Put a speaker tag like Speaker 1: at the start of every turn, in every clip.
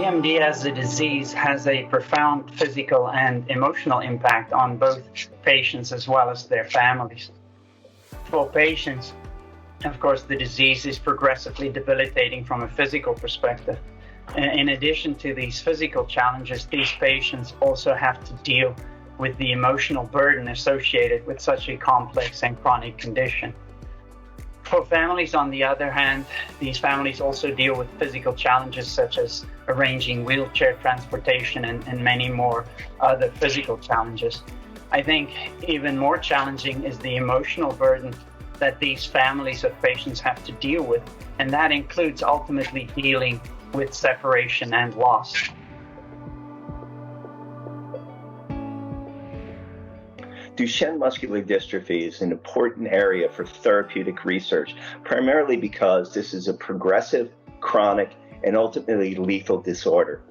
Speaker 1: DMD as a disease has a profound physical and emotional impact on both patients as well as their families. For patients, of course, the disease is progressively debilitating from a physical perspective. In addition to these physical challenges, these patients also have to deal with the emotional burden associated with such a complex and chronic condition. For families, on the other hand, these families also deal with physical challenges such as arranging wheelchair transportation and many more other physical challenges. I think even more challenging is the emotional burden that these families of patients have to deal with, and that includes ultimately dealing with separation and loss.
Speaker 2: Duchenne muscular dystrophy is an important area for therapeutic research, primarily because this is a progressive, chronic, and ultimately lethal disorder.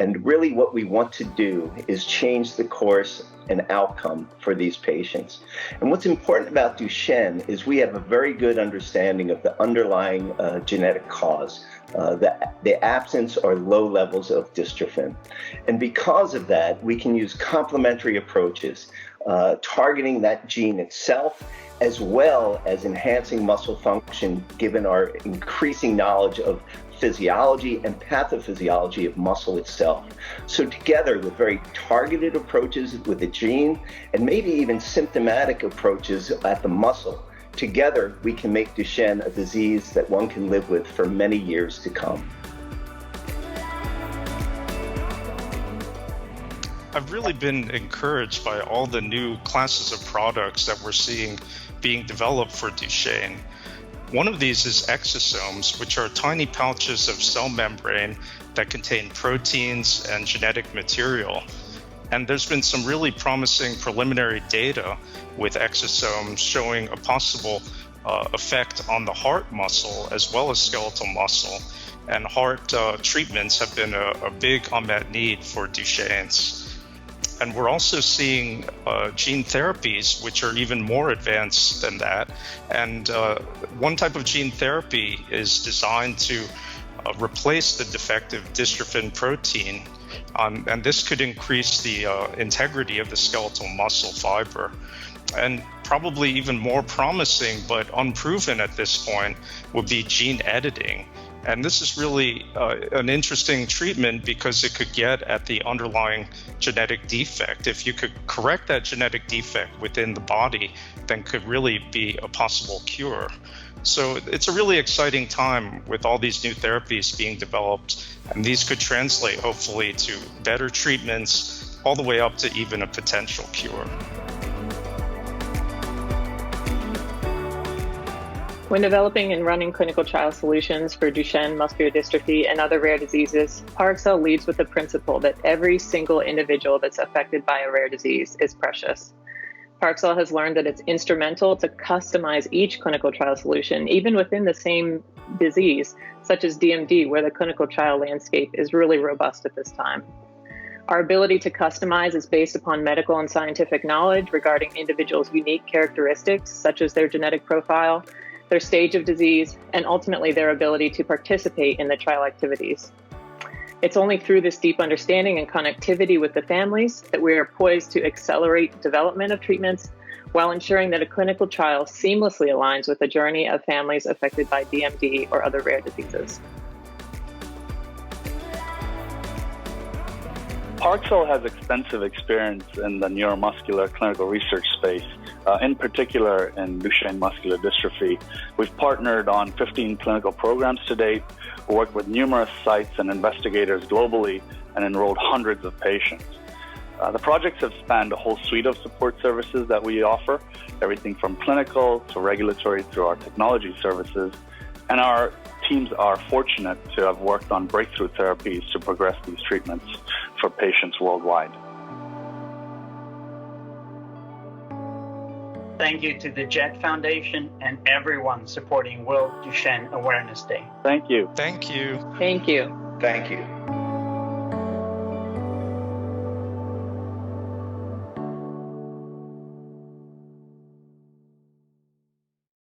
Speaker 2: And really what we want to do is change the course and outcome for these patients. And what's important about Duchenne is we have a very good understanding of the underlying genetic cause, the absence or low levels of dystrophin. And because of that, we can use complementary approaches, targeting that gene itself, as well as enhancing muscle function, given our increasing knowledge of physiology and pathophysiology of muscle itself. So together with very targeted approaches with the gene and maybe even symptomatic approaches at the muscle, together we can make Duchenne a disease that one can live with for many years to come.
Speaker 3: I've really been encouraged by all the new classes of products that we're seeing being developed for Duchenne. One of these is exosomes, which are tiny pouches of cell membrane that contain proteins and genetic material. And there's been some really promising preliminary data with exosomes showing a possible effect on the heart muscle as well as skeletal muscle. And heart treatments have been a big unmet need for Duchenne's. And we're also seeing gene therapies, which are even more advanced than that. And one type of gene therapy is designed to replace the defective dystrophin protein. And this could increase the integrity of the skeletal muscle fiber. And probably even more promising, but unproven at this point, would be gene editing. And this is really an interesting treatment because it could get at the underlying genetic defect. If you could correct that genetic defect within the body, then could really be a possible cure. So it's a really exciting time with all these new therapies being developed, and these could translate hopefully to better treatments all the way up to even a potential cure.
Speaker 4: When developing and running clinical trial solutions for Duchenne muscular dystrophy and other rare diseases, Parexel leads with the principle that every single individual that's affected by a rare disease is precious. Parexel has learned that it's instrumental to customize each clinical trial solution, even within the same disease, such as DMD, where the clinical trial landscape is really robust at this time. Our ability to customize is based upon medical and scientific knowledge regarding individuals' unique characteristics, such as their genetic profile, their stage of disease, and ultimately their ability to participate in the trial activities. It's only through this deep understanding and connectivity with the families that we are poised to accelerate development of treatments while ensuring that a clinical trial seamlessly aligns with the journey of families affected by DMD or other rare diseases.
Speaker 5: Parexel has extensive experience in the neuromuscular clinical research space, in particular in Duchenne muscular dystrophy. We've partnered on 15 clinical programs to date, worked with numerous sites and investigators globally, and enrolled hundreds of patients. The projects have spanned a whole suite of support services that we offer, everything from clinical to regulatory through our technology services, and our teams are fortunate to have worked on breakthrough therapies to progress these treatments for patients worldwide.
Speaker 1: Thank you to the Jett Foundation and everyone supporting World Duchenne Awareness Day.
Speaker 5: Thank you.
Speaker 3: Thank you.
Speaker 4: Thank you.
Speaker 2: Thank you.